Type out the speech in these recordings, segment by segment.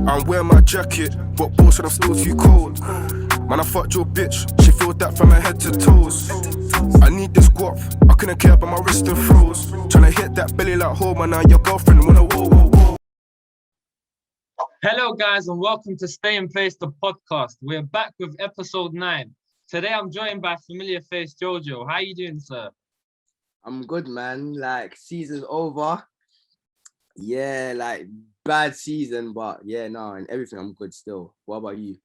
I'm wearing my jacket, but boss said I'm still too cold. Man, I fucked your bitch, she feel that from her head to toes. I need this guap, I couldn't care about my wrist and froze. Tryna hit that belly like home, and now your girlfriend wanna whoa, whoa, whoa. Hello, guys, and welcome to Stay in Place, the podcast. We're back with episode 9. Today, I'm joined by familiar face Jojo. How you doing, sir? I'm good, man. Like, season's over. Yeah, like, bad season, but yeah, no, and everything, I'm good still. What about you?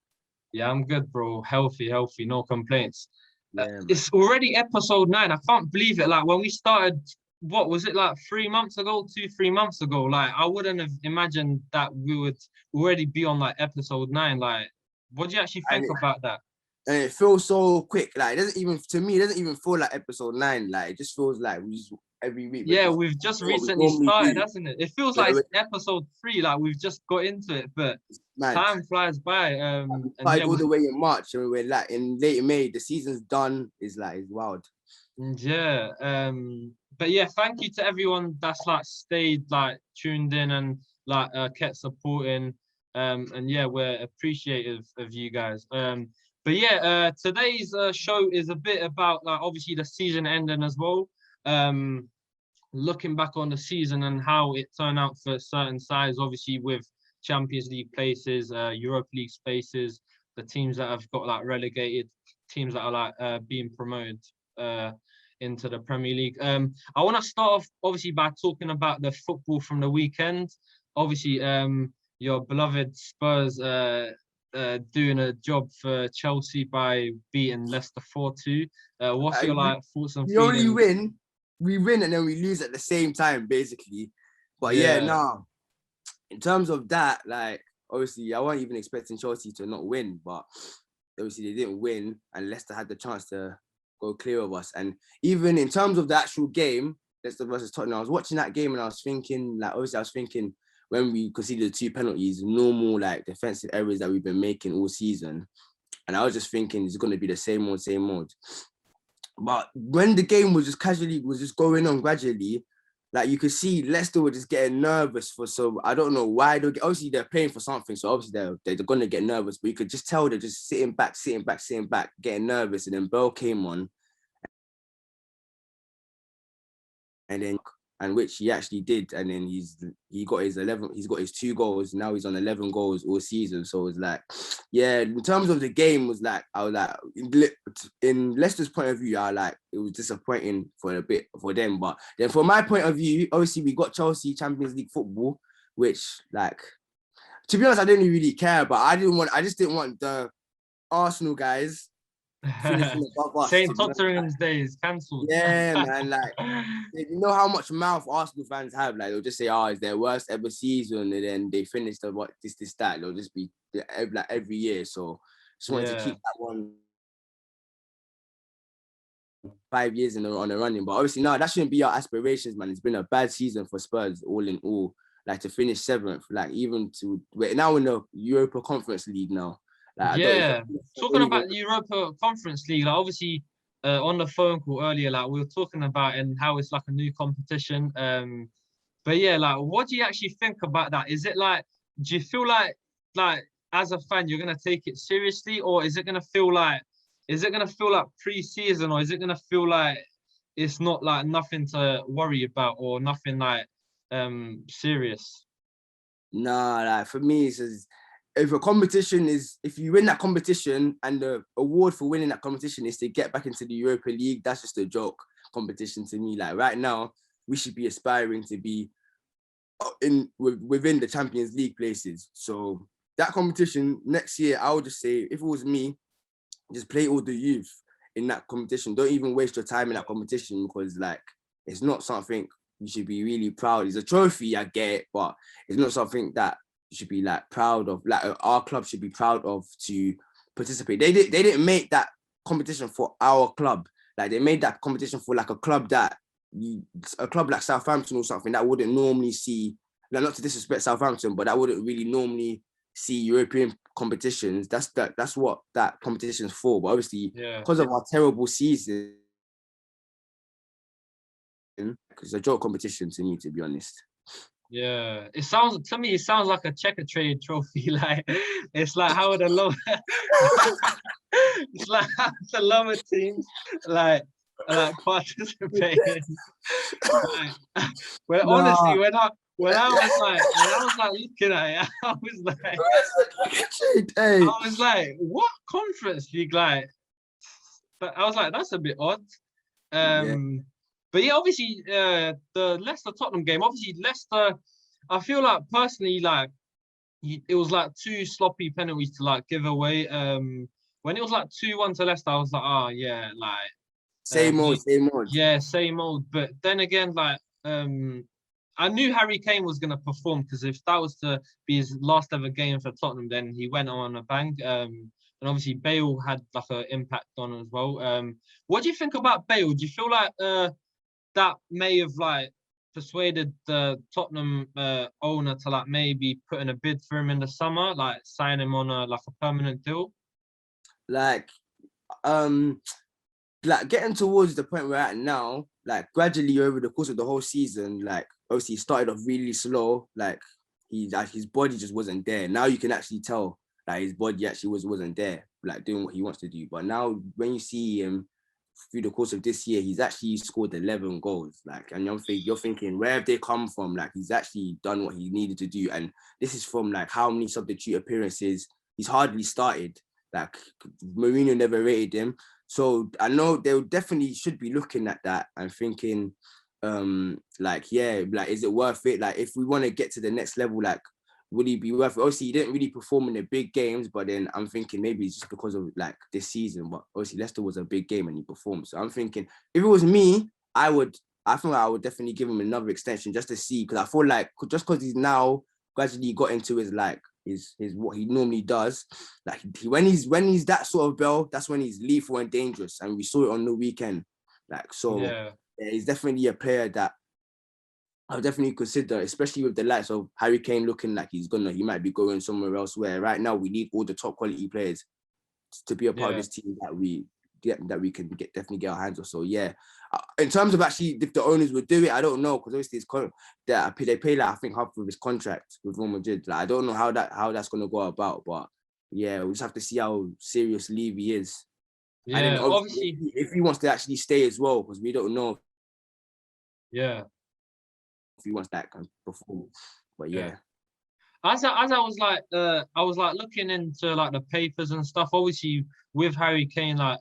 Yeah, I'm good, bro. Healthy, no complaints. Yeah, It's already episode 9. I can't believe it. Like, when we started, what was it, like 3 months ago, 3 months ago? Like, I wouldn't have imagined that we would already be on, like, episode 9. Like, what do you actually think about that? and it feels so quick. Like, it doesn't even, to me, it doesn't even feel like episode 9. Like, it just feels like we just, every week. Yeah, we've just recently started, hasn't it? It feels like it's episode 3, like we've just got into it, but time flies by. We started all the way in March, and we're like in late May. The season's done. It's wild. Yeah. But yeah, thank you to everyone that's like stayed, like tuned in and like kept supporting. And yeah, we're appreciative of you guys. But yeah, today's show is a bit about like obviously the season ending as well. Looking back on the season and how it turned out for certain sides, obviously with Champions League places, Europa League spaces, the teams that have got like relegated, teams that are like being promoted into the Premier League. I want to start off obviously by talking about the football from the weekend. Obviously, your beloved Spurs doing a job for Chelsea by beating Leicester 4-2. What's your like thoughts and feelings? We win and then we lose at the same time, basically. But yeah, no. In terms of that, like, obviously, I wasn't even expecting Chelsea to not win, but obviously they didn't win, and Leicester had the chance to go clear of us. And even in terms of the actual game, Leicester versus Tottenham, I was watching that game and I was thinking, when we conceded 2 penalties, normal like defensive errors that we've been making all season, and I was just thinking it's going to be the same old. But when the game was just going on gradually, like you could see Leicester were just getting nervous I don't know why. Obviously they're playing for something, so obviously they're going to get nervous, but you could just tell they're just sitting back, getting nervous. And then Bell came on, and which he actually did, and then he got his 2 goals. Now he's on 11 goals all season. So it's like, yeah, in terms of the game, I was like, in Leicester's point of view, it was disappointing for a bit for them. But then from my point of view, obviously we got Chelsea Champions League football, which, like, to be honest, I didn't really care, but I just didn't want the Arsenal guys finishing above us. St. Tottenham's days cancelled. Yeah, man. Like, you know how much mouth Arsenal fans have. Like, they'll just say, "Oh, it's their worst ever season," and then they finish that. They'll just be like every year. So, just wanted to keep that one 5 years on the running. But obviously, no, that shouldn't be our aspirations, man. It's been a bad season for Spurs, all in all. Like, to finish 7th, like we're now in the Europa Conference League now. Like, talking about the Europa Conference League, like obviously on the phone call earlier, like we were talking about and how it's like a new competition. But yeah, like what do you actually think about that? Is it like, do you feel like as a fan you're gonna take it seriously, or is it gonna feel like pre-season, or is it gonna feel like it's not like nothing to worry about or nothing like serious? Nah, like for me, if you win that competition and the award for winning that competition is to get back into the Europa League, that's just a joke competition to me. Like right now, we should be aspiring to be within the Champions League places. So that competition next year, I would just say, if it was me, just play all the youth in that competition. Don't even waste your time in that competition, because like it's not something you should be really proud. It's a trophy, I get it, but it's not something that you should be like proud of. Like our club should be proud of to participate. They didn't make that competition for our club. Like they made that competition for like a club like Southampton or something that wouldn't normally see. Like, not to disrespect Southampton, but that wouldn't really normally see European competitions. That's what that competition's for. But obviously, because of our terrible season, it's a joke competition to me, to be honest. Yeah, it sounds to me. It sounds like a checker trade trophy. Like it's like how the low, it's like how the lower teams like participating. Like, well, honestly, Nah, when I was like looking at it, hey, I was like, what conference league? Like, but I was like, that's a bit odd. yeah, But yeah, obviously, the Leicester Tottenham game. Obviously, Leicester. I feel like personally, like it was like two sloppy penalties to like give away. When it was like 2-1 to Leicester, I was like, oh yeah, like same old, same old. yeah, same old. But then again, like I knew Harry Kane was gonna perform because if that was to be his last ever game for Tottenham, then he went on a bang. And obviously Bale had like an impact on it as well. What do you think about Bale? Do you feel like that may have like persuaded the Tottenham owner to like maybe put in a bid for him in the summer, like sign him on a like a permanent deal? Like, um, like getting towards the point we're at now, like gradually over the course of the whole season, like obviously he started off really slow, like his body just wasn't there. Now you can actually tell like his body actually wasn't there, like doing what he wants to do. But now when you see him through the course of this year, he's actually scored 11 goals. Like, and you're thinking, where have they come from? Like, he's actually done what he needed to do. And this is from like how many substitute appearances he's hardly started. Like, Mourinho never rated him. So I know they definitely should be looking at that and thinking, like, yeah, like, is it worth it? Like, if we want to get to the next level, like, would he be worth it? Obviously, he didn't really perform in the big games, but then I'm thinking maybe it's just because of like this season. But obviously, Leicester was a big game and he performed. So I'm thinking if it was me, I feel like I would definitely give him another extension just to see, because I feel like just because he's now gradually got into his like his what he normally does, like when he's that sort of bell, that's when he's lethal and dangerous, and we saw it on the weekend. Like so, Yeah, yeah, he's definitely a player that I'll definitely consider, especially with the likes of Harry Kane looking like he might be going somewhere else. Where right now we need all the top quality players to be a part of yeah, this team that we can definitely get our hands on. So yeah, in terms of actually if the owners would do it, I don't know, because obviously they pay like I think half of his contract with Real Madrid. Like I don't know how that's gonna go about, but yeah, we'll just have to see how serious Levy is, and then yeah. obviously Obviously, if he wants to actually stay as well, because we don't know yeah, if he wants that kind of performance. But yeah. yeah. As I was like looking into like the papers and stuff. Obviously, with Harry Kane like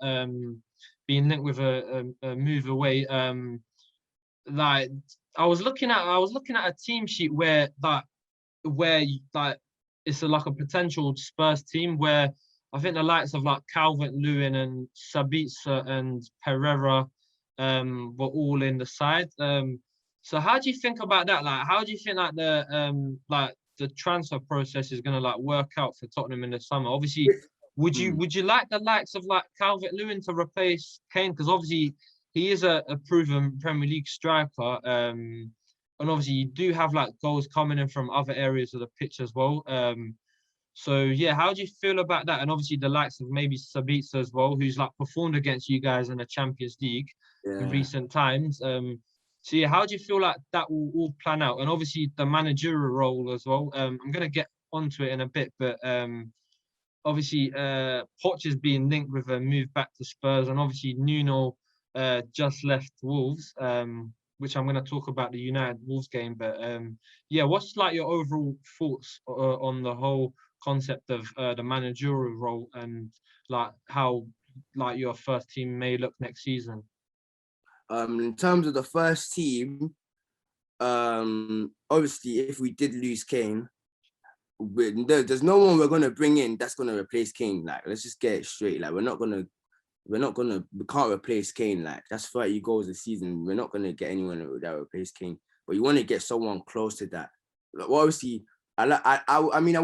being linked with a move away. Like I was looking at a team sheet where it's like a potential Spurs team where I think the likes of like Calvert-Lewin and Sabitzer and Pereira were all in the side. So how do you think about that? Like how do you think like the transfer process is gonna like work out for Tottenham in the summer? Obviously, Mm. would you like the likes of like Calvert-Lewin to replace Kane? Because obviously he is a proven Premier League striker. And obviously you do have like goals coming in from other areas of the pitch as well. So yeah, how do you feel about that? And obviously the likes of maybe Sabitzer as well, who's like performed against you guys in the Champions League in Yeah. recent times. So yeah, how do you feel like that will all plan out? And obviously the managerial role as well. I'm gonna get onto it in a bit, but obviously Poch is being linked with a move back to Spurs, and obviously Nuno just left Wolves, which I'm going to talk about the United Wolves game. But yeah, what's like your overall thoughts on the whole concept of the managerial role and like how like your first team may look next season? In terms of the first team, obviously if we did lose Kane, there's no one we're gonna bring in that's gonna replace Kane. Like, let's just get it straight. Like, we can't replace Kane. Like, that's 30 goals a season. We're not gonna get anyone that will replace Kane. But you want to get someone close to that. Like, well, obviously, I mean,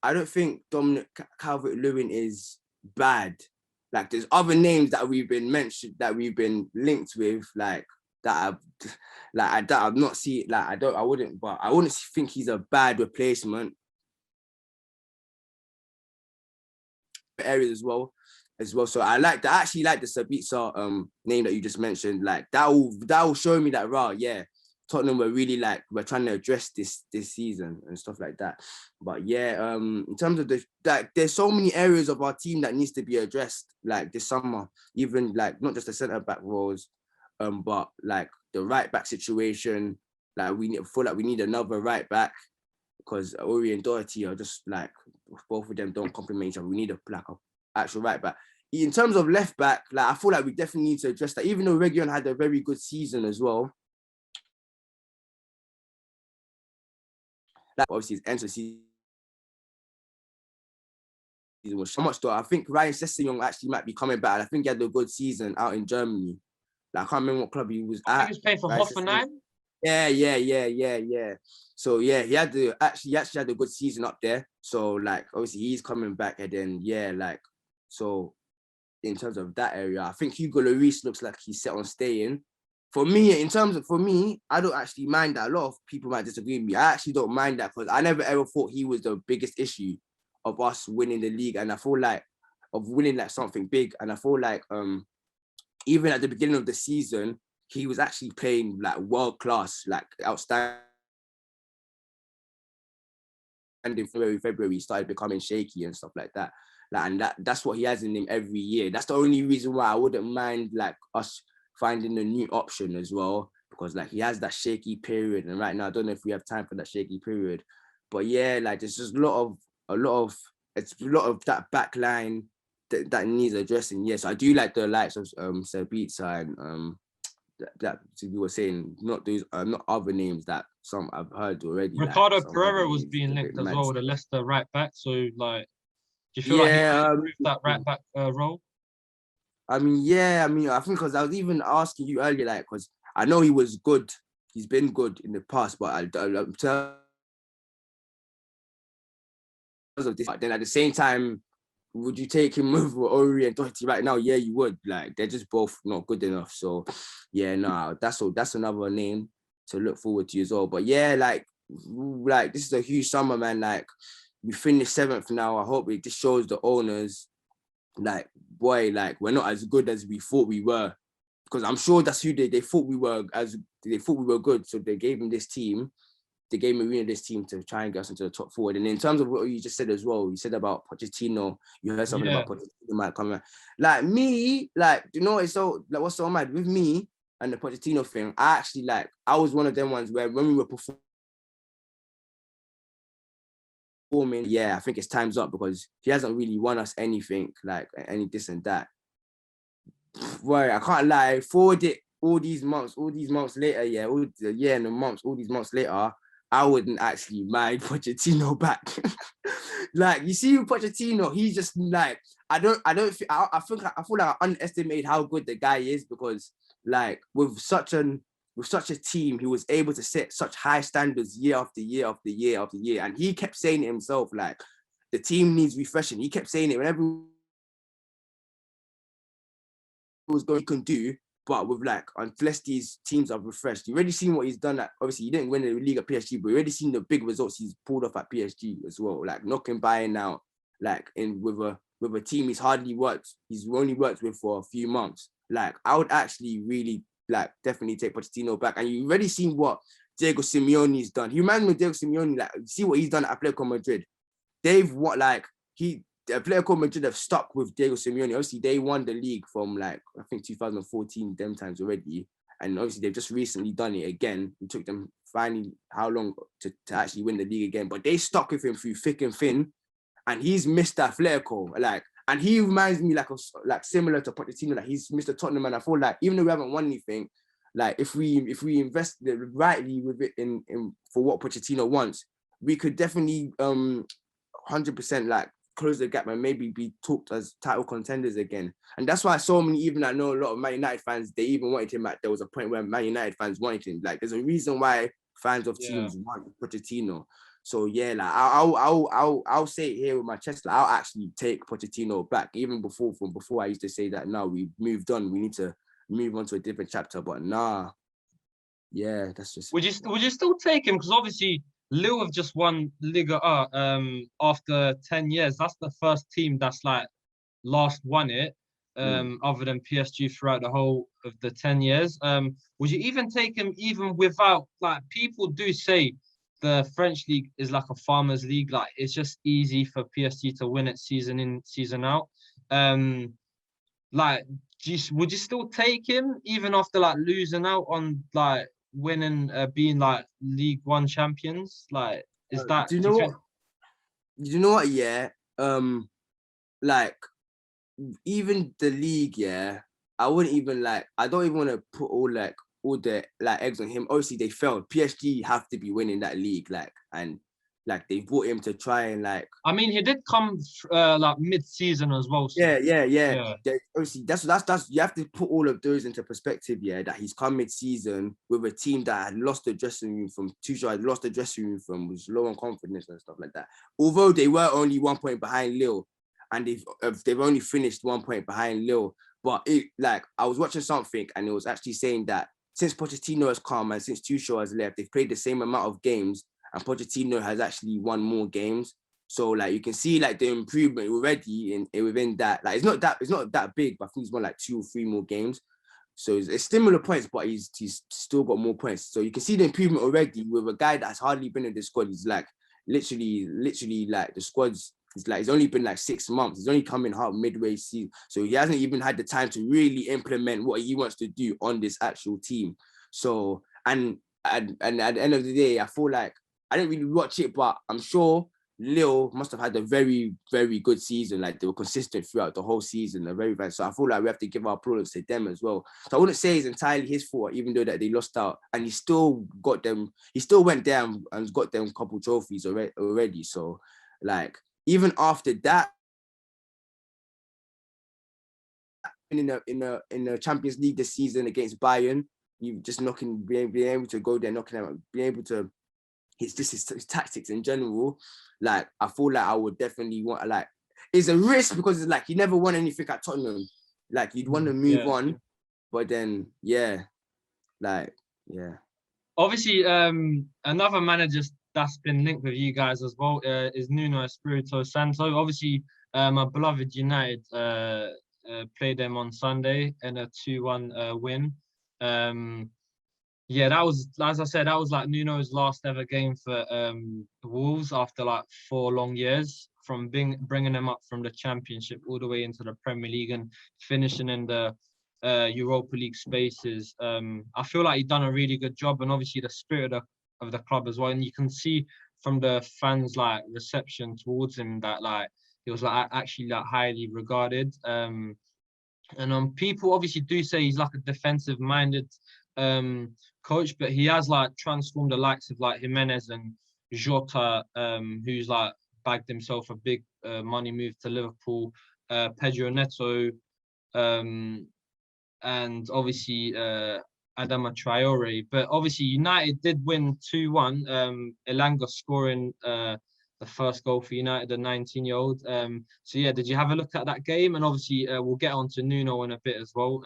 I don't think Dominic Calvert-Lewin is bad. Like, there's other names that we've been mentioned, that we've been linked with, like that I've not seen. Like, I wouldn't think he's a bad replacement. Areas as well. So I actually like the Sabitzer name that you just mentioned. Like that will show me that, yeah, Tottenham were really like, we're trying to address this season and stuff like that. But yeah, in terms of there's so many areas of our team that needs to be addressed like this summer, even like not just the centre back roles, but like the right back situation. Like feel like we need another right back, because Ori and Doherty are just like, both of them don't complement each other. We need a actual right back. In terms of left back, like I feel like we definitely need to address that. Even though Reguilon had a very good season as well, like obviously his end of the season was so much though. I think Ryan Sessegnon actually might be coming back. I think he had a good season out in Germany. Like I can't remember what club he was at. I think he was playing for Hoffenheim. Yeah. So yeah, he actually had a good season up there. So like obviously he's coming back, and then yeah, like so in terms of that area, I think Hugo Lloris looks like he's set on staying. For me, I don't actually mind that. A lot of people might disagree with me. I actually don't mind that, because I never ever thought he was the biggest issue of us winning the league. And I feel like of winning like something big. And I feel like even at the beginning of the season, he was actually playing like world class, like outstanding. And in February, he started becoming shaky and stuff like that. Like, and that's what he has in him every year. That's the only reason why I wouldn't mind like us finding a new option as well, because like he has that shaky period, and right now I don't know if we have time for that shaky period. But yeah, like there's just a lot of that back line that needs addressing. Yes, I do like the likes of Sabitzer and that we were saying, not those not other names that some I've heard already. Ricardo like, Pereira was being linked as well, the Leicester right back. So like, do you feel like he can improve that right back role? I think because I was even asking you earlier, like, because I know he was good. He's been good in the past, but in terms of this, but then at the same time, would you take him over Ori and Doherty right now? Yeah, you would. Like, they're just both not good enough. So yeah, no, that's another name to look forward to as well. But yeah, like this is a huge summer, man. Like, we finished 7th now. I hope it just shows the owners, like, boy, like we're not as good as we thought we were, because I'm sure that's who they thought we were, they thought we were good. So they gave him this team. They gave Marino this team to try and get us into the top 4. And in terms of what you just said as well, you said about Pochettino, you heard something about Pochettino might come out. Like me, like, you know, it's so, like, what's so mad with me and the Pochettino thing, I was one of them ones where when we were performing, yeah, I think it's time's up, because he hasn't really won us anything, like any this and that. Right, I can't lie, forward it all these months later, yeah, all the year and the months, all these months later, I wouldn't actually mind Pochettino back. Like, you see with Pochettino, he's just like, I feel like I underestimated how good the guy is, because like with such a team, he was able to set such high standards year after year after year after year. And he kept saying it himself, like, the team needs refreshing. He kept saying it whenever was going to do, but with like, unless these teams are refreshed, you already seen what he's done. Obviously, he didn't win the league at PSG, but you already seen the big results he's pulled off at PSG as well. Like knocking Bayern out, like with a team he's only worked with for a few months. Like, I would actually really like definitely take Pochettino back. And you already seen what Diego Simeone's done. He reminds me of Diego Simeone. Like, see what he's done at Atletico Madrid. Atletico Madrid have stuck with Diego Simeone. Obviously, they won the league from like, I think 2014, them times already. And obviously, they've just recently done it again. It took them finally how long to actually win the league again. But they stuck with him through thick and thin. And he's Mr. Atletico. Like, and he reminds me like similar to Pochettino. Like, he's Mr. Tottenham. And I feel like even though we haven't won anything, like if we invest rightly with it in for what Pochettino wants, we could definitely 100% like close the gap and maybe be talked as title contenders again. And that's why so many, even I know a lot of Man United fans, they even wanted him. There was a point where Man United fans wanted him. Like, there's a reason why fans of teams want Pochettino. So yeah, like I'll say it here with my chest. Like, I'll actually take Pochettino back. Even before I used to say that now we've moved on. We need to move on to a different chapter. But nah, yeah, that's just. Would you still take him? Because obviously Lille have just won Liga A after 10 years. That's the first team that's like last won it. other than PSG throughout the whole of the 10 years. Would you even take him even without, like, people do say the French league is like a farmers league, like it's just easy for PSG to win it season in, season out. Like, would you still take him even after like losing out on like winning, being like League One champions? Like, is that, Do you do know you what? think? You know what? Yeah. Like, even the league, yeah, I wouldn't even like. I don't even want to put all the like eggs on him. Obviously, they failed. PSG have to be winning that league, like, and like they brought him to try and like. I mean, he did come like mid-season as well. So Yeah. yeah, Obviously, that's you have to put all of those into perspective. Yeah, that he's come mid-season with a team that had lost the dressing room from Tuchel, had lost the dressing room from, was low on confidence and stuff like that. Although they were only 1 point behind Lille, and they've only finished 1 point behind Lille. But it, like, I was watching something and it was actually saying that since Pochettino has come and since Tuchel has left, they've played the same amount of games, and Pochettino has actually won more games. So like you can see like the improvement already within that. Like it's not that big, but I think he's won like 2 or 3 more games. So it's similar points, but he's still got more points. So you can see the improvement already with a guy that's hardly been in the squad. He's like literally like the squad's. He's only been like 6 months. He's only coming out midway season, so he hasn't even had the time to really implement what he wants to do on this actual team. So and at the end of the day, I feel like I didn't really watch it, but I'm sure Lille must have had a very, very good season. Like they were consistent throughout the whole season. They're very bad. So I feel like we have to give our plaudits to them as well. So I wouldn't say it's entirely his fault, even though that they lost out, and he still got them. He still went down and got them a couple trophies already. So like even after that, in the Champions League this season against Bayern, you just being able to go there, knocking out, being able to. It's just his tactics in general. Like I feel like I would definitely want like it's a risk because it's like you never won anything at Tottenham. Like you'd want to move on, but then yeah. Obviously, another manager that's been linked with you guys as well is Nuno Espirito Santo. Obviously, my beloved United played them on Sunday in a 2-1 win. Yeah, that was, as I said, that was like Nuno's last ever game for Wolves after like 4 long years, from bringing them up from the Championship all the way into the Premier League and finishing in the Europa League spaces. I feel like he's done a really good job, and obviously the spirit of the club as well. And you can see from the fans' like reception towards him that like he was like actually like highly regarded. And people obviously do say he's like a defensive-minded coach, but he has like transformed the likes of like Jimenez and Jota, who's like bagged himself a big money move to Liverpool, Pedro Neto, and obviously Adama Traore. But obviously United did win 2-1. Elanga scoring the first goal for United, the 19-year-old. So yeah, did you have a look at that game? And obviously we'll get on to Nuno in a bit as well,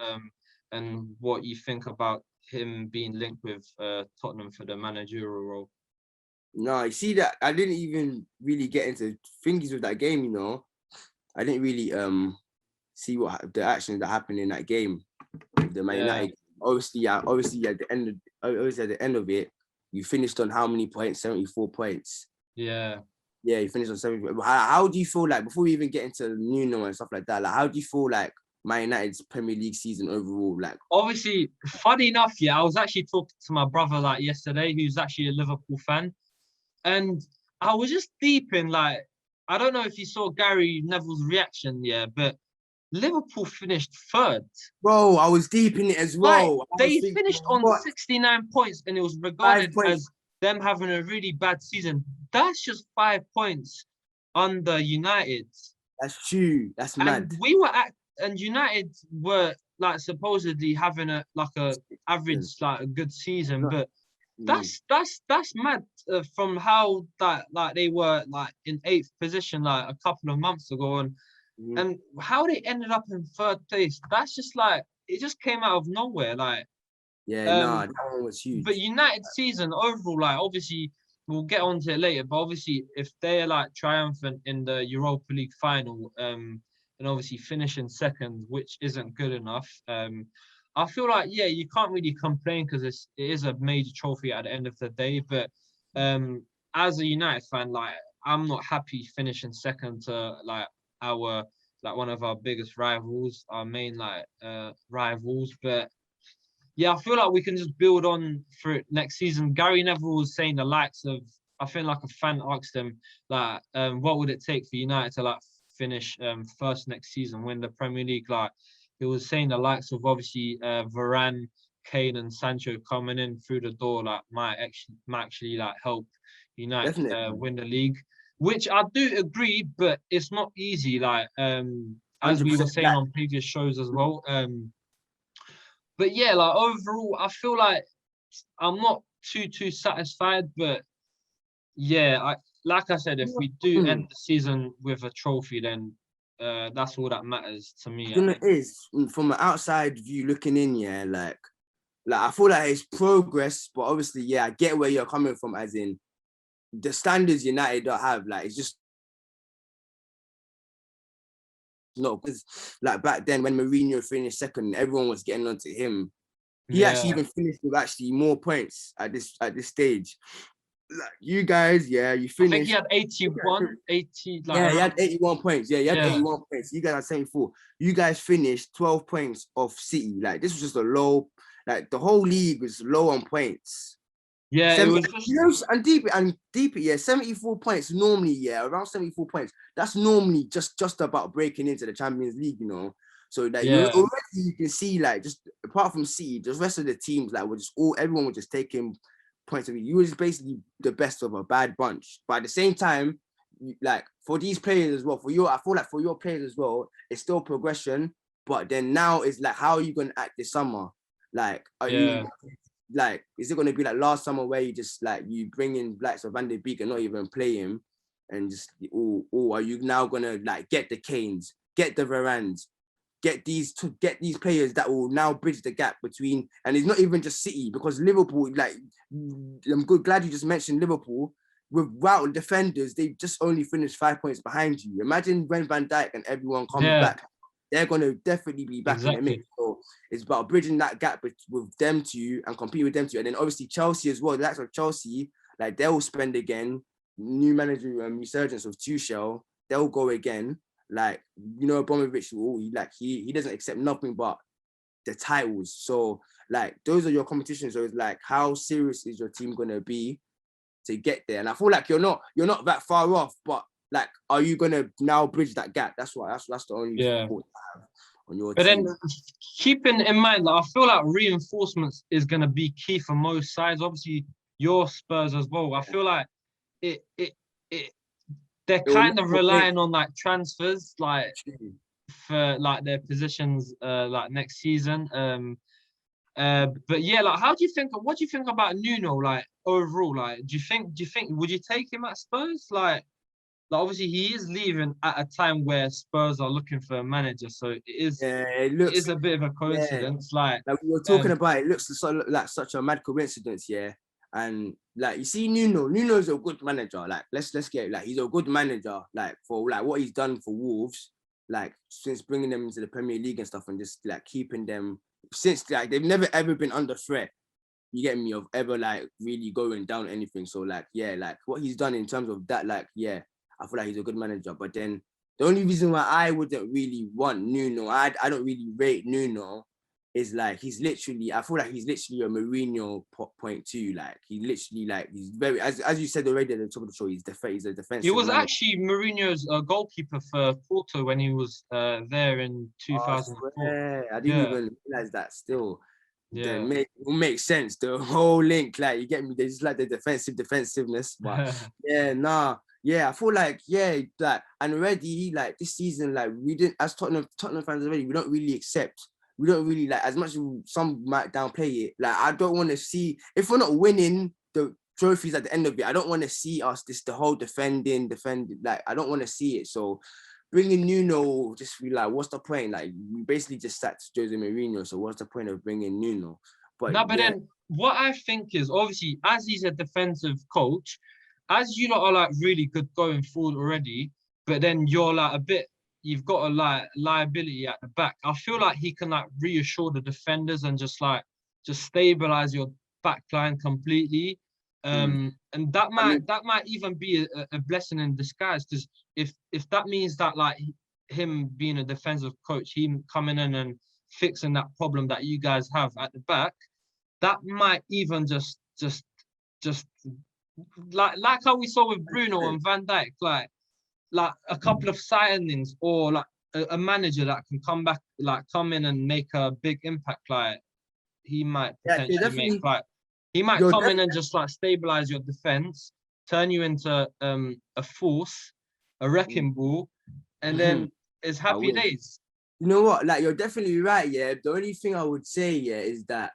and what you think about him being linked with Tottenham for the managerial role. No, you see that I didn't even really get into thingies with that game. You know, I didn't really see what the actions that happened in that game. The Man United, obviously at the end of it, you finished on how many points? 74 points. Yeah, you finished on 74. How do you feel like, before we even get into Nuno and stuff like that? Like, how do you feel like Man United's Premier League season overall? Like, obviously, funny enough, I was actually talking to my brother like yesterday, who's actually a Liverpool fan, and I was just deep in like, I don't know if you saw Gary Neville's reaction, but Liverpool finished 3rd. Bro, I was deep in it as well. Like, they finished on 69 points, and it was regarded as them having a really bad season. That's just 5 points under United. That's true. That's mad. And United were like supposedly having a average, like a good season, but that's mad from how that like they were like in 8th position like a couple of months ago, and how they ended up in 3rd place. That's just like, it just came out of nowhere. Like, that one was huge. But United season overall, like obviously we'll get onto it later, but obviously if they're like triumphant in the Europa League final, and obviously finishing second, which isn't good enough. I feel like, yeah, you can't really complain because it is a major trophy at the end of the day. But as a United fan, like, I'm not happy finishing second to like one of our biggest rivals, our main rivals. But yeah, I feel like we can just build on for it next season. Gary Neville was saying the likes of, I think like a fan asked him like, what would it take for United to like finish first next season, win the Premier League? Like, he was saying the likes of obviously Varane, Kane, and Sancho coming in through the door like might actually like help United Definitely. win the league, which I do agree, but it's not easy. Like as we were 100% saying that. on previous shows as well. But yeah, like overall, I feel like I'm not too satisfied. But yeah, like I said, if we do Mm. end the season with a trophy, then that's all that matters to me. You know, it is from an outside view looking in, yeah, like I feel like it's progress, but obviously, yeah, I get where you're coming from, as in the standards United don't have. Like, it's just not because, like, back then when Mourinho finished second, everyone was getting onto him. He actually Yeah, even finished with actually more points at this stage. Like, you guys, yeah, you I think he finished. had 81, 80, like Yeah, he had around. 81 points. Yeah, he had Yeah, 81 points. You guys had 74. You guys finished 12 points off City. Like, this was just a low, like, the whole league was low on points. yeah, it 70, was just you know, and deeper, yeah, 74 points normally, yeah, around 74 points. That's normally just about breaking into the Champions League, you know. So that you yeah, already you can see, like, just apart from City, the rest of the teams, like, were just everyone was just taking points of view. You were just basically the best of a bad bunch. But at the same time, like, for these players as well, I feel like for your players as well, it's still progression. But then now it's like, how are you gonna act this summer? Like, are yeah. you like, is it going to be like last summer where you just like you bring in likes of Van de Beek and not even play him, and just or are you now going to like get the Kanes, get the Varanes, get these players that will now bridge the gap between, and it's not even just City, because Liverpool, like, glad you just mentioned Liverpool. Without defenders, they just only finished 5 points behind you. Imagine when Van Dijk and everyone comes Yeah, back, they're going to definitely be back in the mix. exactly. So it's about bridging that gap with them two and compete with them two. And then obviously Chelsea as well, the likes of Chelsea, like, they'll spend again, new manager resurgence of Tuchel, they'll go again. Like, you know, Abramovich, he doesn't accept nothing but the titles. So like, those are your competitions. So it's like, how serious is your team going to be to get there? And I feel like you're not that far off, but like, are you gonna now bridge that gap? That's the only Yeah. thought I have on your But team. then keeping in mind that I feel like reinforcements is gonna be key for most sides. Obviously, your Spurs as well. I feel like it they're It will kind of never break. relying on like transfers, like for like their positions like next season. But yeah, like, what do you think about Nuno, like, overall? Like, do you think would you take him at Spurs? Like, obviously he is leaving at a time where Spurs are looking for a manager, so Yeah, it is a bit of a yeah, coincidence. Like, like we were talking about, it looks like such a mad coincidence, yeah. And like, you see, Nuno's a good manager. Like, let's get it. Like, he's a good manager. Like, for like what he's done for Wolves, like since bringing them into the Premier League and stuff, and just like keeping them, since like they've never ever been under threat. You get me, of ever like really going down anything. So like, yeah, like what he's done in terms of that, like, yeah, I feel like he's a good manager. But then the only reason why I wouldn't really want Nuno, I don't really rate Nuno, is like, I feel like he's literally a Mourinho point two. Like, he literally, like, he's very, as you said already at the top of the show, he's a he defensive was manager. actually Mourinho's goalkeeper for Porto when he was there in Oh, I 2004. swear, I didn't Yeah, even realize that still. yeah. It will make sense. The whole link, like, you get me. They just like the defensiveness, but yeah, nah, yeah. I feel like, yeah, like, and already like this season, like, we didn't, as Tottenham fans already, we don't really accept. We don't really, like, as much as some might downplay it. Like, I don't want to see, if we're not winning the trophies at the end of it, I don't want to see us the whole defending. Like, I don't want to see it. So bringing Nuno, just be like, what's the point? Like, we basically just sacked Jose Mourinho, so what's the point of bringing Nuno? But No, but yeah, then what I think is, obviously, as he's a defensive coach, as you lot are like really good going forward already, but then you're like a bit you've got a liability at the back. I feel like he can like reassure the defenders and just stabilize your back line completely. And that might even be a blessing in disguise, because if that means that like him being a defensive coach, him coming in and fixing that problem that you guys have at the back, that might even just like how we saw with Bruno and Van Dijk, like a couple of signings, or like a manager that can come in and make a big impact. Like he might potentially make he might come in and just like stabilize your defense, turn you into a force, a wrecking ball, and then it's happy days. You know what? Like, you're definitely right. Yeah. The only thing I would say, is that,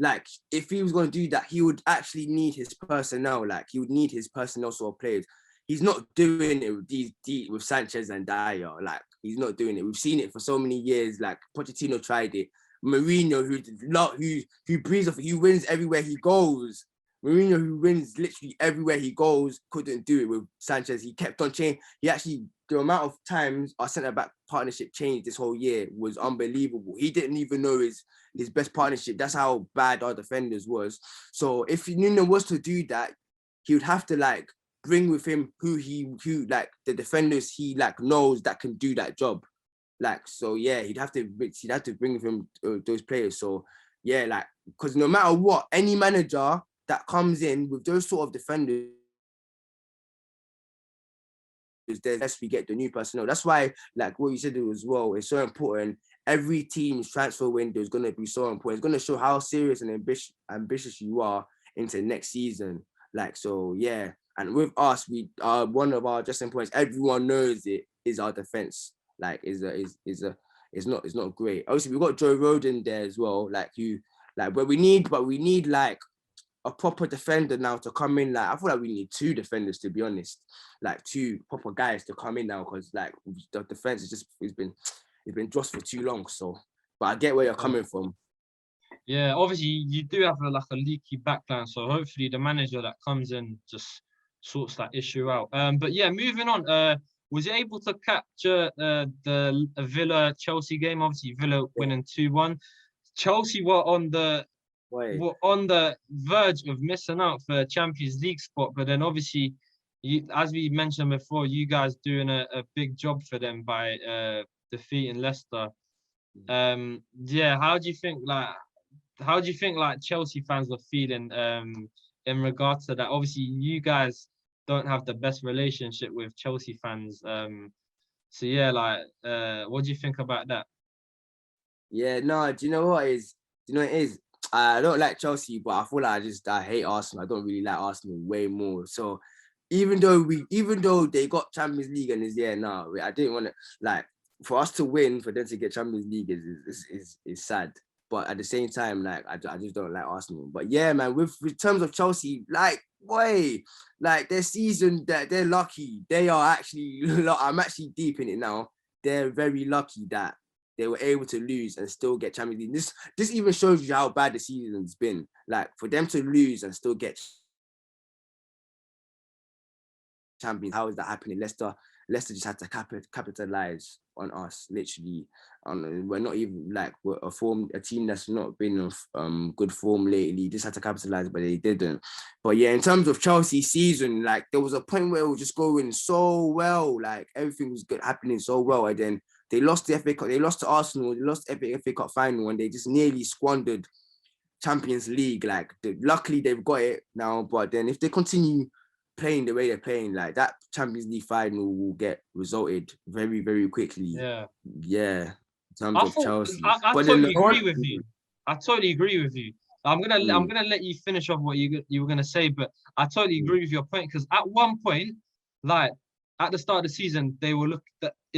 like, if he was going to do that, he would actually need his personnel. Like, he would need his personnel sort of players. He's not doing it with with Sanchez and Dyer. Like, he's not doing it. We've seen it for so many years. Like, Pochettino tried it. Mourinho, who breathes off, he wins everywhere he goes. Mourinho, who wins literally everywhere he goes, couldn't do it with Sanchez. He kept on changing. The amount of times our centre-back partnership changed this whole year was unbelievable. He didn't even know his best partnership. That's how bad our defenders was. So if Nuno was to do that, he would have to like bring with him who like the defenders he like knows that can do that job. Like, so yeah, he'd have to bring with him those players. So yeah, like, because no matter what, any manager that comes in with those sort of defenders, we get the new personnel. That's why, like what you said as well, it's so important. Every team's transfer window is going to be so important. It's going to show how serious and ambitious you are into next season. Like, so yeah. And with us, one of our just points, everyone knows it, is our defense. Like, it's not great. Obviously, we've got Joe Roden there as well. But we need like a proper defender now to come in. Like, I feel like we need two defenders, to be honest. Like, two proper guys to come in now, because like the defense it's been just for too long. So, but I get where you're coming from. Yeah, obviously you do have a leaky backline, so hopefully the manager that comes in just sorts that issue out. But yeah, moving on. Was you able to capture the Villa Chelsea game? Obviously, Villa winning 2-1. Chelsea were on the verge of missing out for a Champions League spot, but then obviously, as we mentioned before, you guys doing a big job for them by defeating Leicester. Yeah, how do you think Chelsea fans were feeling in regards to that? Obviously, you guys don't have the best relationship with Chelsea fans. So yeah, what do you think about that? Yeah, no, do you know what it is? I don't like Chelsea, but I feel like I hate Arsenal. I don't really like Arsenal way more. So even though they got Champions League and I didn't want to, like, for us to win, for them to get Champions League is sad. But at the same time, like, I just don't like Arsenal. But yeah, man, with terms of Chelsea, like, boy, like, their season, that they're lucky. They are actually, I'm actually deep in it now. They're very lucky that they were able to lose and still get Champions League. This even shows you how bad the season's been. Like, for them to lose and still get Champions, how is that happening? Leicester just had to capitalize on us, literally. We're not even like a team that's not been in good form lately. Just had to capitalize, but they didn't. But yeah, in terms of Chelsea's season, like, there was a point where it was just going so well, like everything was good, happening so well, and then they lost the FA Cup. They lost to Arsenal. They lost the FA Cup final, and they just nearly squandered Champions League. Like, luckily they've got it now, but then if they continue playing the way they're playing, like, that Champions League final will get resulted very, very quickly. Yeah. In terms of Chelsea, I totally agree with you. I totally agree with you. I'm gonna let you finish off what you were gonna say, but I totally agree with your point, because at one point, like at the start of the season, it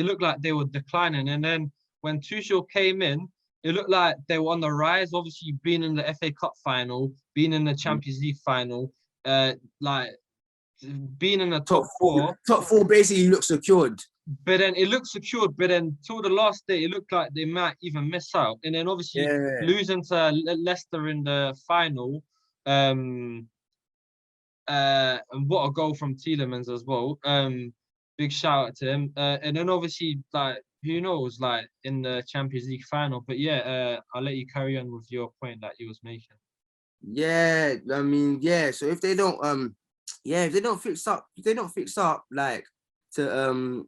looked like they were declining, and then when Tuchel came in, it looked like they were on the rise. Obviously, being in the FA Cup final, being in the Champions League final, like being in the top four. Top four basically looks secured. But then it looked secured, but then till the last day, it looked like they might even miss out. And then obviously losing to Leicester in the final, and what a goal from Tielemans as well. big shout out to him. And then obviously, like, who knows, like in the Champions League final. But yeah, I'll let you carry on with your point that you was making. Yeah, I mean, yeah. So if they don't, if they don't fix up, like to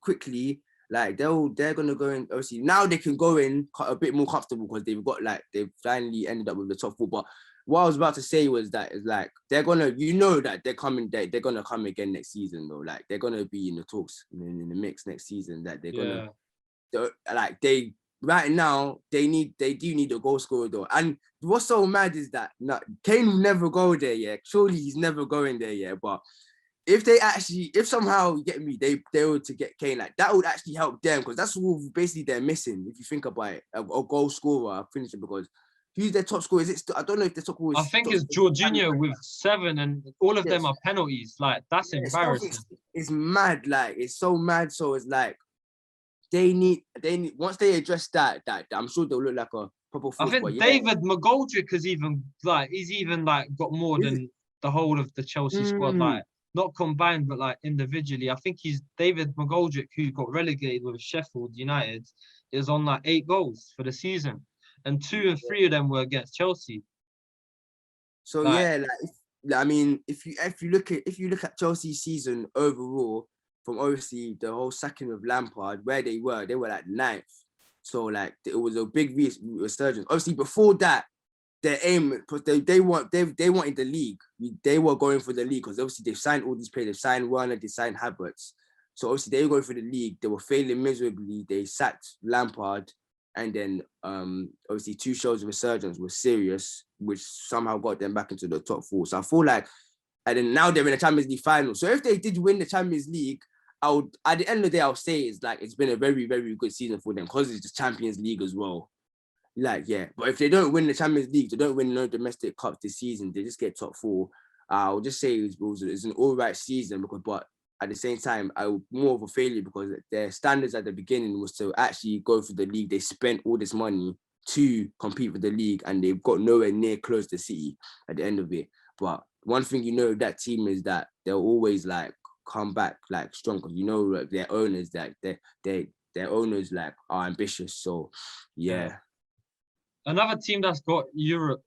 quickly, like they're gonna go in. Obviously, now they can go in a bit more comfortable because they've finally ended up with the top four. But what I was about to say was that it's like they're gonna, that they're coming, they're gonna come again next season though. Like they're gonna be in the talks in the mix next season. That they're gonna, they right now they do need a goal scorer though. And what's so mad is that Kane will never go there. Yeah, surely he's never going there. Yeah, but if somehow you get me, they were to get Kane, like that would actually help them because that's what basically they're missing. If you think about it, a goal scorer, finisher, because who's their top scorer? Is it? I don't know if the top scorer I is. think it's Jorginho with 7, and all of them are penalties. Like that's embarrassing. It's mad. Like it's so mad. So it's like they need once they address that I'm sure they'll look like a proper force. I think David McGoldrick has even got more than the whole of the Chelsea squad, like not combined but like individually. I think he's David McGoldrick, who got relegated with Sheffield United, is on like 8 goals for the season, and 2 and 3 of them were against Chelsea. So I mean, if you look at Chelsea's season overall, from obviously the whole sacking of Lampard, where they were like 9th. So like it was a big resurgence. Obviously before that, their aim, because they wanted the league. They were going for the league because obviously they've signed all these players. They've signed Werner, they signed Havertz. So obviously they were going for the league. They were failing miserably. They sacked Lampard, and then obviously Tuchel's resurgence was serious, which somehow got them back into the top 4. So I feel like, and then now they're in the Champions League final. So if they did win the Champions League, I would, at the end of the day, I'll say it's been a very, very good season for them because it's the Champions League as well. Like, yeah. But if they don't win the Champions League, they don't win no domestic cups this season, they just get top 4. I'll just say it's an all right season, but at the same time, more of a failure because their standards at the beginning was to actually go for the league. They spent all this money to compete with the league and they've got nowhere near close to City at the end of it. But one thing that team is that they'll always like come back like strong because like, their owners their owners like are ambitious. So yeah. Another team that's got Europe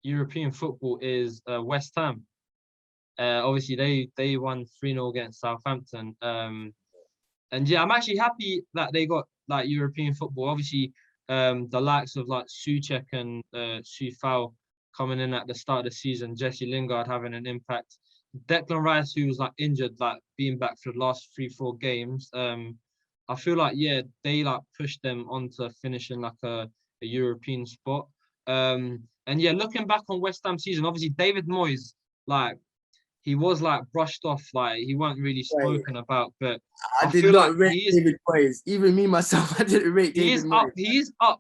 European football is West Ham. Obviously they won 3-0 against Southampton. And yeah, I'm actually happy that they got like European football. Obviously, the likes of like Souček and Soufal coming in at the start of the season, Jesse Lingard having an impact. Declan Rice, who was like injured, like being back for the last 3-4 games. I feel like they like pushed them onto finishing like a European spot. And yeah, looking back on West Ham season, obviously David Moyes, like he was like brushed off, like he wasn't really spoken about. But I did not rate David Moyes. Even me myself, I didn't rate David Moyes. He's up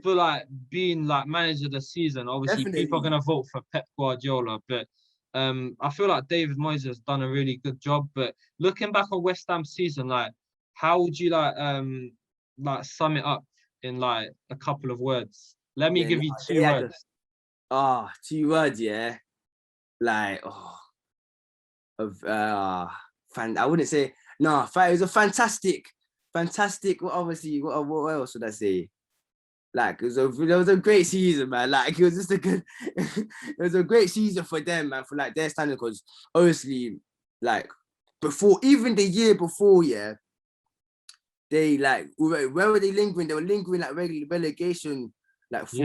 for like being like manager of the season. Obviously, people are gonna vote for Pep Guardiola, but I feel like David Moyes has done a really good job. But looking back on West Ham season, like how would you like sum it up in like a couple of words? Let me give you 2 words. 2 words, yeah. Like I wouldn't say it was a fantastic. What else would I say? Like it was a great season, man. Like it was just it was a great season for them, man, for like their standard. Because obviously, like even the year before, yeah, they like where were they lingering? They were lingering like relegation, like they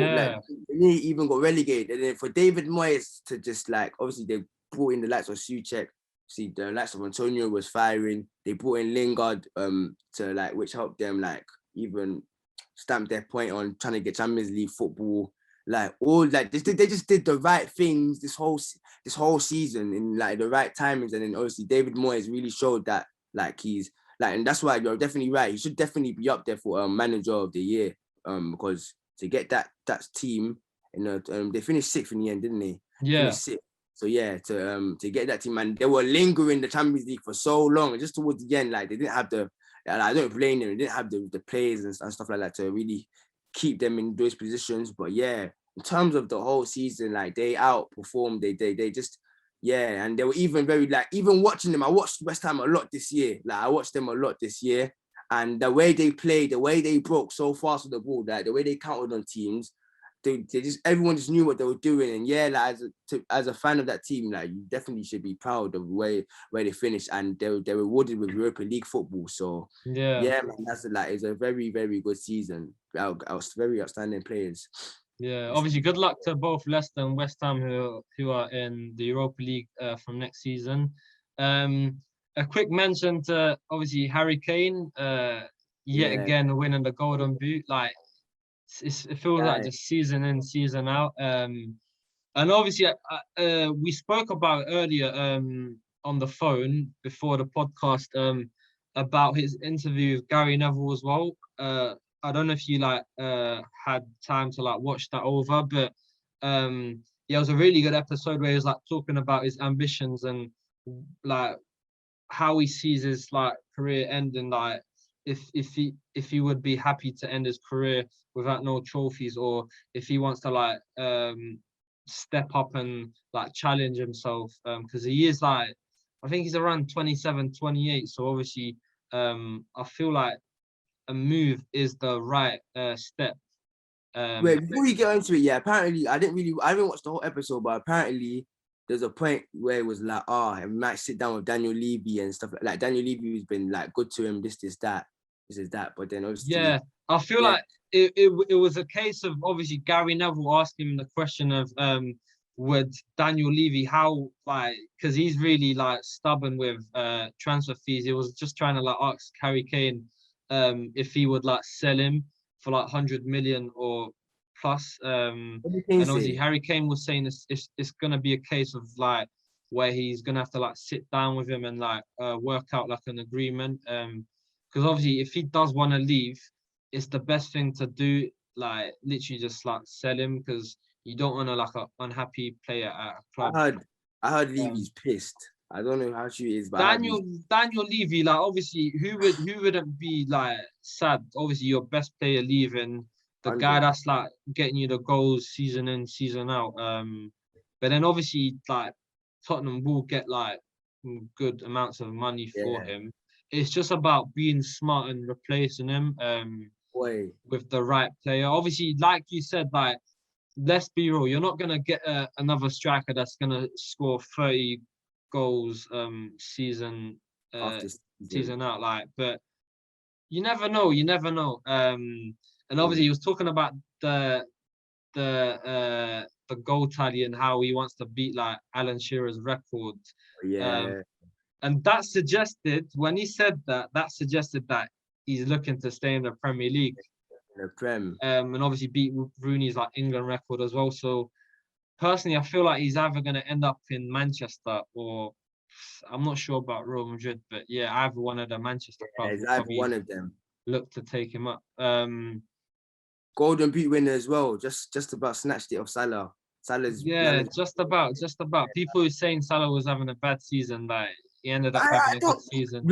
even got relegated. And then for David Moyes to just like obviously they brought in the likes of Souček. See, the likes of Antonio was firing. They brought in Lingard to like, which helped them like even stamp their point on trying to get Champions League football. Like all like they just did the right things this whole season in like the right timings. And then obviously David Moyes really showed that like he's like, and that's why you're definitely right. He should definitely be up there for manager of the year. Because to get that team, they finished 6th in the end, didn't they? Yeah. So yeah, to get that team, and they were lingering the Champions League for so long, and just towards the end, like they didn't have I don't blame them, they didn't have the players and stuff like that to really keep them in those positions. But yeah, in terms of the whole season, like they outperformed, they just Yeah, and they were even very like, even watching them, I watched West Ham a lot this year. Like I watched them a lot this year. And the way they played, the way they broke so fast with the ball, like the way they counted on teams, they just everyone just knew what they were doing. And yeah, like as a fan of that team, like you definitely should be proud of where they finished, and they were rewarded with Europa League football. So yeah, man, that's like it's a very, very good season. Very outstanding players. Yeah, obviously, good luck to both Leicester and West Ham who are in the Europa League from next season. A quick mention to obviously Harry Kane, yet again winning the Golden Boot. Like it feels like just season in, season out. And obviously, we spoke about earlier on the phone before the podcast about his interview with Gary Neville as well. I don't know if you had time to watch that over, but yeah, it was a really good episode where he was talking about his ambitions and like how he sees his career ending. Like if he would be happy to end his career without no trophies, or if he wants to step up and challenge himself, because he is I think he's around 27, 28. So obviously, I feel like a move is the right step. Wait, before you get into it, yeah, apparently I haven't watched the whole episode, but apparently there's a point where it was like, I might sit down with Daniel Levy and stuff like Daniel Levy has been good to him, this is that. But then obviously, yeah, I feel like it was a case of obviously Gary Neville asking him the question of would Daniel Levy, how because he's really stubborn with transfer fees. He was just trying to ask Harry Kane if he would sell him for 100 million or plus. And obviously Harry Kane was saying it's gonna be a case of where he's gonna have to sit down with him and work out an agreement. Because obviously if he does want to leave, it's the best thing to do. Literally just sell him, because you don't want an unhappy player at a club. I heard Levy's pissed. I don't know how true it is, but Daniel Levy, obviously, who wouldn't be sad? Obviously, your best player leaving, the 100. guy that's getting you the goals season in, season out. But then obviously, Tottenham will get good amounts of money for him. It's just about being smart and replacing him with the right player. Obviously, like you said, let's be real, you're not gonna get another striker that's gonna score 30 goals season out, but you never know. And obviously he was talking about the goal tally and how he wants to beat Alan Shearer's record. And that suggested, when he said that suggested that he's looking to stay in the Premier League, and obviously beat Rooney's England record as well. So personally, I feel like he's either going to end up in Manchester, or I'm not sure about Real Madrid, but yeah, either one of the Manchester clubs. Either one of them. Look to take him up. Golden Boot winner as well. Just about snatched it off Salah. Salah's just about. People who saying Salah was having a bad season, he ended up having a good season.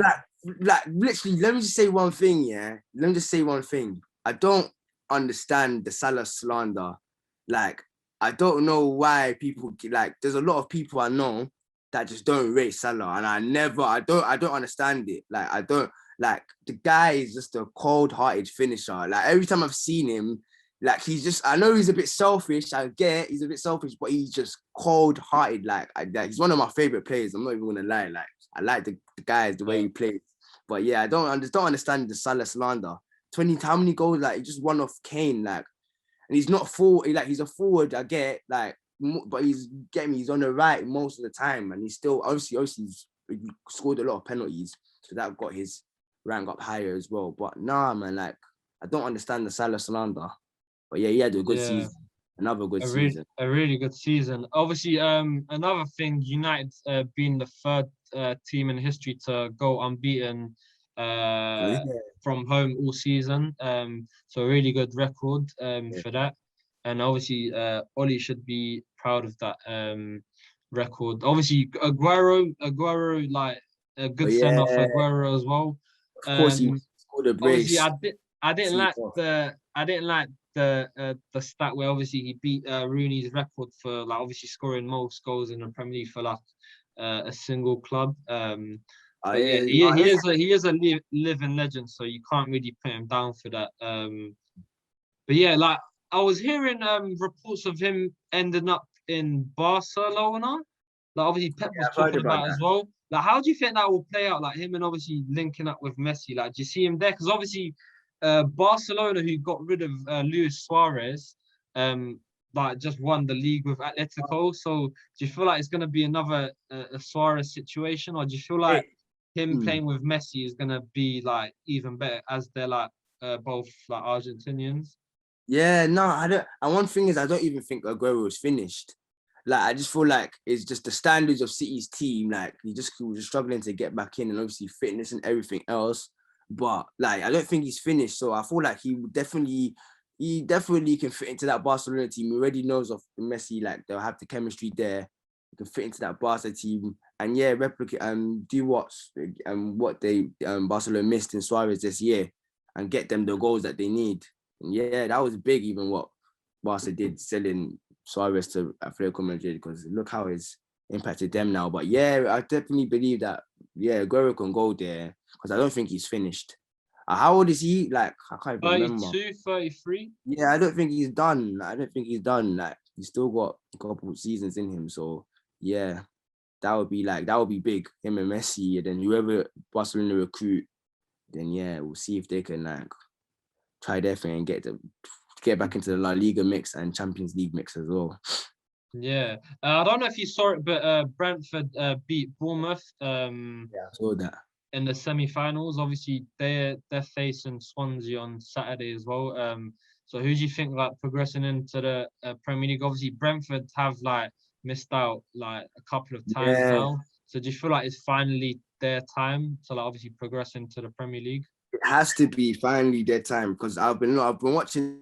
Literally, let me just say one thing. Yeah, let me just say one thing. I don't understand the Salah slander. I don't know why people there's a lot of people I know that just don't rate Salah, and I don't understand it. The guy is just a cold-hearted finisher. Every time I've seen him, he's just, I know he's a bit selfish. I get he's a bit selfish, but he's just cold-hearted. He's one of my favorite players. I'm not even gonna lie. I like the guys, the way he plays. But yeah, I don't understand the Salah slander. How many goals? He just won off Kane. And he's not forward. He's a forward. I get but he's on the right most of the time, and he's still obviously he scored a lot of penalties, so that got his rank up higher as well. But nah, man, I don't understand the Salah slander. But yeah, he had a good season, another good season, a really good season. Obviously, another thing, United being the third team in history to go unbeaten from home all season. So a really good record for that. And obviously, Oli should be proud of that record. Obviously, Aguero, a good send off for as well. Of course, he scored a brace. Obviously, I didn't like the stat where obviously he beat Rooney's record for like obviously scoring most goals in the Premier League for like a single club. Oh, But yeah, yeah, he is a living legend, so you can't really put him down for that. But yeah, like I was hearing reports of him ending up in Barcelona. Like obviously Pep was I've heard talking about about that. as well. Like how do you think that will play out? Like him and obviously linking up with Messi. Like do you see him there? Because obviously Barcelona, who got rid of Luis Suarez, like just won the league with Atletico. So do you feel like it's gonna be another a Suarez situation, or do you feel like Hey, him hmm. playing with Messi is gonna be like even better as they're like both like Argentinians? Yeah, no, I don't. And one thing is, I don't even think Aguero was finished. Like, I just feel like it's just the standards of City's team. Like, he was just struggling to get back in, and obviously fitness and everything else. But like, I don't think he's finished. So I feel like he definitely can fit into that Barcelona team. He already knows of Messi. Like, they'll have the chemistry there. He can fit into that Barca team, and yeah, replicate do what they Barcelona missed in Suarez this year, and get them the goals that they need. Yeah, that was big, even what Barca did selling Suarez to Atletico Madrid, because look how it's impacted them now. But yeah, I definitely believe that, yeah, Aguero can go there, because I don't think he's finished. How old is he? Like, I can't even remember. 32, 33. Yeah, I don't think he's done. I don't think he's done. Like, he's still got a couple of seasons in him. So yeah, that would be big. Him and Messi, and then whoever Barcelona recruit, then yeah, we'll see if they can like try their thing and get back into the La Liga mix and Champions League mix as well. Yeah, I don't know if you saw it, but Brentford beat Bournemouth Yeah, I saw that. in the semi-finals. Obviously, they're facing Swansea on Saturday as well. So who do you think like progressing into the Premier League? Obviously, Brentford have like missed out like a couple of times Yeah, now. So do you feel like it's finally their time to like obviously progress into the Premier League? it has to be finally their time, because I've been watching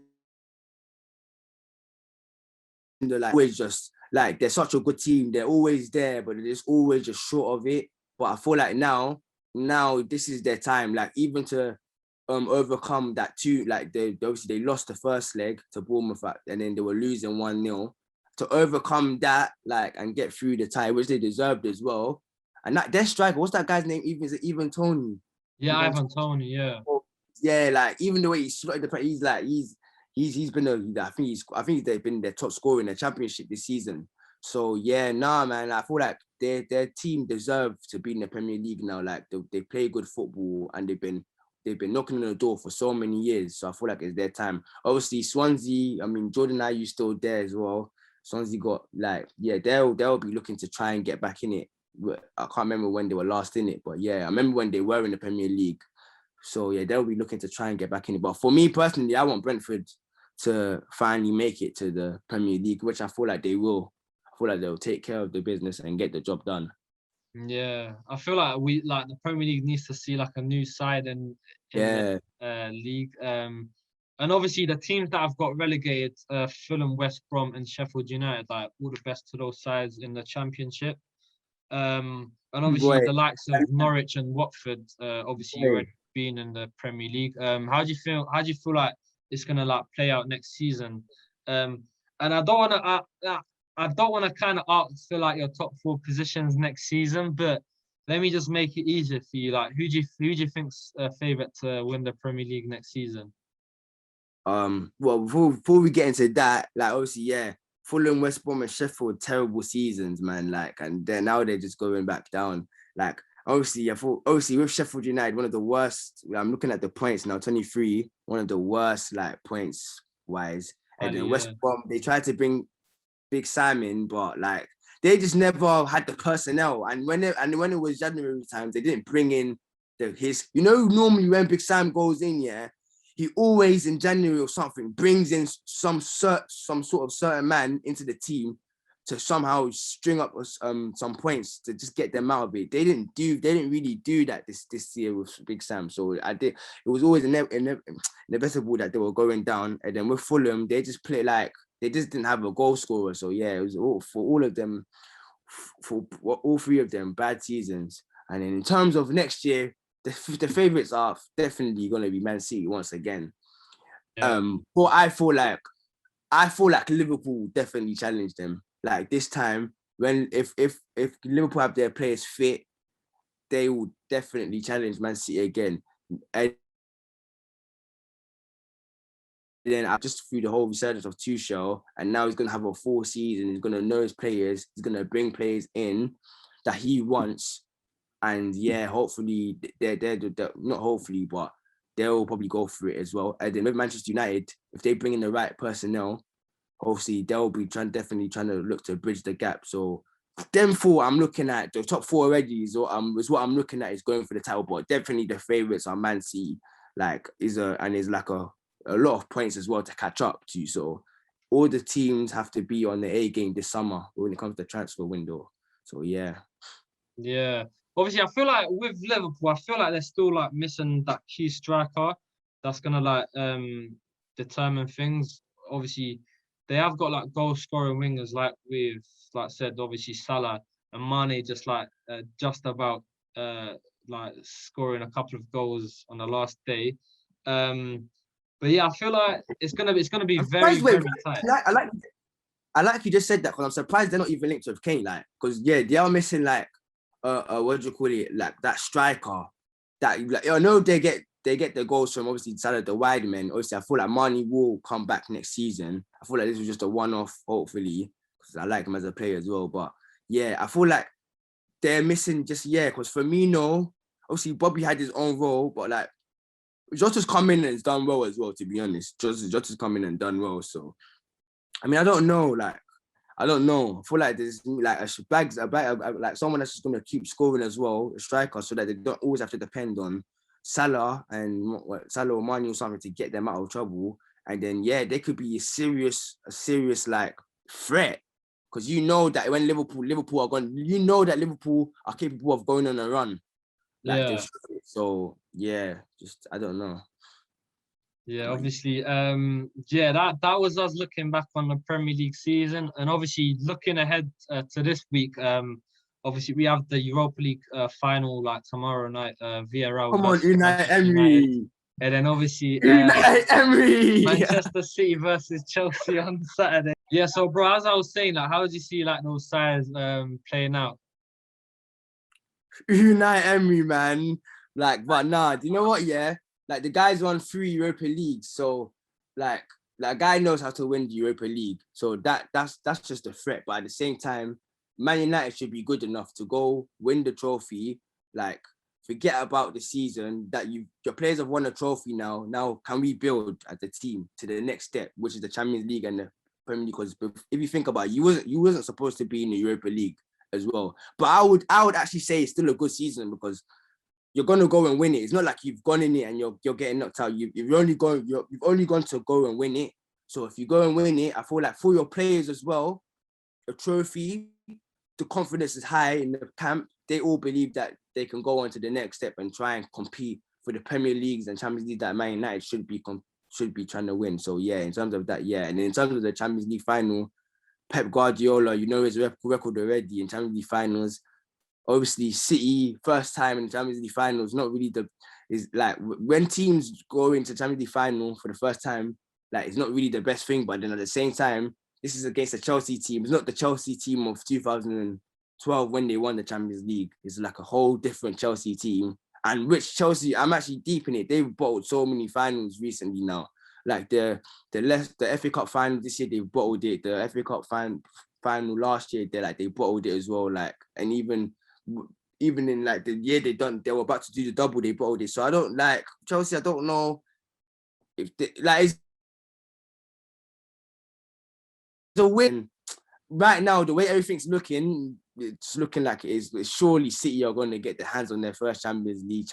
the like always just like they're such a good team. They're always there, but they're just always just short of it. But I feel like now this is their time. Like even to overcome that too. Like they obviously they lost the first leg to Bournemouth, and then they were losing 1-0. To overcome that, like, and get through the tie, which they deserved as well. And that their striker, what's that guy's name? Even Tony. Yeah, Even Ivan Toney. Yeah. yeah, like even the way he slotted he's like he's been I think they've been their top scorer in the championship this season. So yeah, nah, man, I feel like their team deserve to be in the Premier League now. Like they play good football, and they've been knocking on the door for so many years. So I feel like it's their time. Obviously, Swansea, I mean, Jordan Ayew still there as well. Swansea got like, yeah, they'll be looking to try and get back in it. I can't remember when they were last in it, but yeah, I remember when they were in the Premier League. So yeah, they'll be looking to try and get back in it. But for me personally, I want Brentford to finally make it to the Premier League, which I feel like they will. I feel like they'll take care of the business and get the job done. Yeah, I feel like we like the Premier League needs to see like a new side in the Yeah, league. And obviously the teams that have got relegated, Fulham, West Brom, and Sheffield United, like all the best to those sides in the Championship. And obviously boy, the likes of Norwich and Watford, obviously boy. already been in the Premier League. How do you feel? How do you feel like it's gonna like play out next season? And I don't want to. I don't want to kind of ask for like your top four positions next season, but let me just make it easier for you. Like, who do you think's favorite to win the Premier League next season? Well, before we get into that, like obviously, yeah, Fulham, West Brom, and Sheffield, terrible seasons, man. Like, and then now they're just going back down. Like, obviously, obviously with Sheffield United, one of the worst. I'm looking at the points now, 23, one of the worst like points wise. And then West Yeah, Brom, they tried to bring Big Sam in, but like they just never had the personnel. And when it was January times, they didn't bring in his. Normally when Big Sam goes in, yeah, he always in January or something brings in some sort of certain man into the team to somehow string up some points to just get them out of it. They didn't really do that this year with Big Sam. So it was always inevitable that they were going down. And then with Fulham, they just play like they just didn't have a goal scorer. So yeah, it was for all of them, for all three of them, bad seasons. And then in terms of next year, the favourites are definitely going to be Man City once again. But I feel like Liverpool definitely challenged them. Like this time, when if Liverpool have their players fit, they will definitely challenge Man City again. And then I just through the whole resurgence of Tuchel, and now he's gonna have a full season. He's gonna know his players. He's gonna bring players in that he wants, and yeah, hopefully they're not hopefully, but they'll probably go for it as well. And then with Manchester United, if they bring in the right personnel, obviously they'll be definitely trying to look to bridge the gap. So them four, I'm looking at the top four already is what I'm looking at is going for the title, but definitely the favourites are Man City. Like is like a lot of points as well to catch up to. So all the teams have to be on the A game this summer when it comes to the transfer window. So yeah. Yeah. Obviously, I feel like with Liverpool, I feel like they're still like missing that key striker that's gonna like determine things. Obviously, they have got like goal scoring wingers like we've like said, obviously Salah and Mane just about like scoring a couple of goals on the last day. But yeah, I feel like it's gonna be I'm very, surprised. Wait, very tight. I like you just said that because I'm surprised they're not even linked with Kane. Like, because yeah, they are missing like what do you call it? Like that striker. That like, I know they get the goals from obviously Salah the wide men. Obviously, I feel like Mane will come back next season. I feel like this was just a one-off, hopefully, because I like him as a player as well. But yeah, I feel like they're missing because Firmino, obviously Bobby had his own role, but like Jota's come in and has done well as well, to be honest. Jota's come in and done well. So I mean, I don't know. Like, I don't know. I feel like there's like like someone that's just gonna keep scoring as well, a striker, so that they don't always have to depend on Salah or Mane or something to get them out of trouble. And then yeah, they could be a serious like threat. Because you know that when Liverpool are gone, you know that Liverpool are capable of going on a run. Like Yeah. so yeah, just I don't know. Yeah, obviously, that was us looking back on the Premier League season, and obviously looking ahead to this week. Obviously we have the Europa League final like tomorrow night, Villarreal Come on, versus Unai Manchester United, Emery. and then obviously Unai Emery. Manchester City versus Chelsea on Saturday. Yeah, so bro, as I was saying, like, how did you see like those sides playing out? Unai Emery, man. Like, but nah, do you know what? Yeah, like the guy's won 3 Europa Leagues, so like guy knows how to win the Europa League. So that's just a threat. But at the same time, Man United should be good enough to go win the trophy. Like, forget about the season that your players have won a trophy now. Now, can we build as a team to the next step, which is the Champions League and the Premier League? Because if you think about it, you wasn't supposed to be in the Europa League as well. But I would actually say it's still a good season because you're gonna go and win it. It's not like you've gone in it and you're getting knocked out. You've only gone to go and win it. So if you go and win it, I feel like for your players as well, a trophy, the confidence is high in the camp. They all believe that they can go on to the next step and try and compete for the Premier Leagues and Champions League that Man United should be trying to win. So yeah, in terms of that, yeah. And in terms of the Champions League final, Pep Guardiola, you know his record already in Champions League finals. Obviously, City, first time in Champions League finals, not really is like when teams go into Champions League final for the first time, like it's not really the best thing. But then at the same time, this is against a Chelsea team. It's not the Chelsea team of 2012 when they won the Champions League. It's like a whole different Chelsea team. And which Chelsea, I'm actually deep in it. They've bottled so many finals recently now. Like the FA Cup final this year, they've bottled it. The FA Cup final last year, they bottled it as well. Like, and even in like the year they were about to do the double, they bottled it. So I don't like Chelsea. I don't know if it's a win right now. The way everything's looking, it's looking like it's surely City are going to get their hands on their first Champions League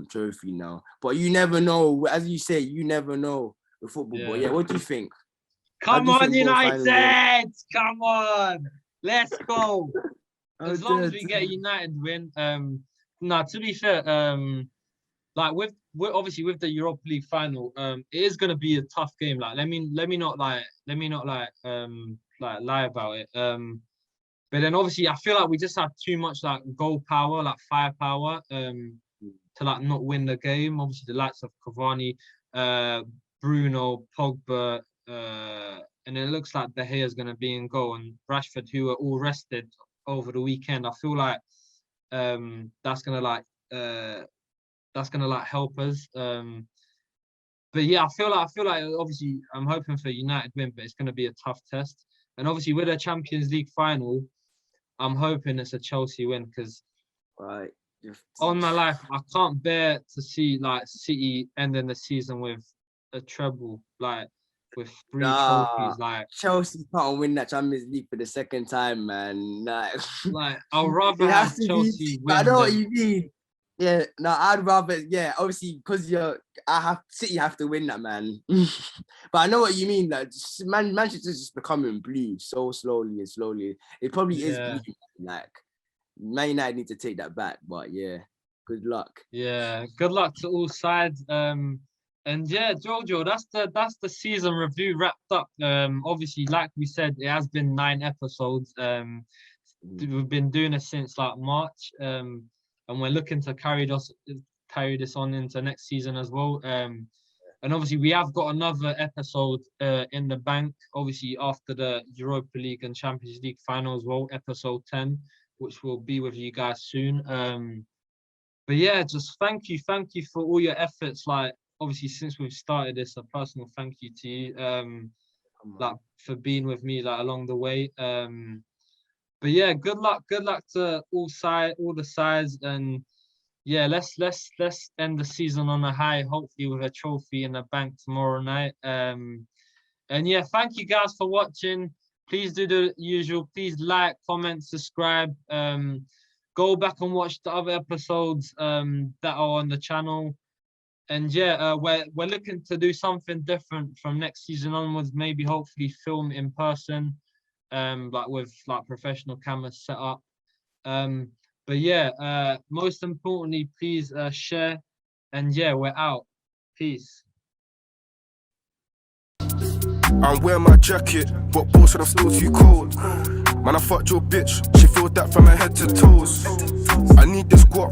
trophy now. But you never know. As you say, you never know with football. Yeah. But yeah, what do you think? Come on, United! Come on, let's go. As long as we get United win, to be fair, like with obviously with the Europa League final, it is gonna be a tough game. Like let me not lie about it. But then obviously I feel like we just have too much like goal power, like firepower, to like not win the game. Obviously the likes of Cavani, Bruno, Pogba, and it looks like De Gea is going to be in goal, and Rashford, who are all rested over the weekend. I feel like that's gonna like help us. But yeah, I feel like obviously I'm hoping for United win, but it's gonna be a tough test. And obviously with a Champions League final, I'm hoping it's a Chelsea win because Right. on my life I can't bear to see like City ending the season with a treble, like with 3 trophies. Like Chelsea can't win that Champions League for the second time, man. I'd rather it have has to Chelsea be. win. I know what than- you mean. Yeah, no, I'd rather, yeah, obviously because City have to win that, man. But I know what you mean. Like, Manchester's just becoming blue so slowly and slowly. It probably is Yeah. blue. Like, Man United need to take that back. But yeah, good luck. Yeah, good luck to all sides. And yeah, Jojo, that's the season review wrapped up. Obviously, like we said, it has been 9 episodes. We've been doing it since like March. And we're looking to carry this on into next season as well. And obviously, we have got another episode in the bank. Obviously, after the Europa League and Champions League final as well, episode 10, which will be with you guys soon. But yeah, just thank you for all your efforts. Like obviously, since we've started this, a personal thank you to you, like for being with me like along the way. But yeah, good luck to all the sides, and yeah, let's end the season on a high. Hopefully, with a trophy in the bank tomorrow night. And yeah, thank you guys for watching. Please do the usual. Please like, comment, subscribe. Go back and watch the other episodes that are on the channel. And yeah, we're looking to do something different from next season onwards. Maybe hopefully film in person, like with like professional cameras set up. But yeah, most importantly, please share. And yeah, we're out. Peace. I'm wearing my jacket, but boss said I'm still too cold. Man, I fucked your bitch, she filled that from her head to toes.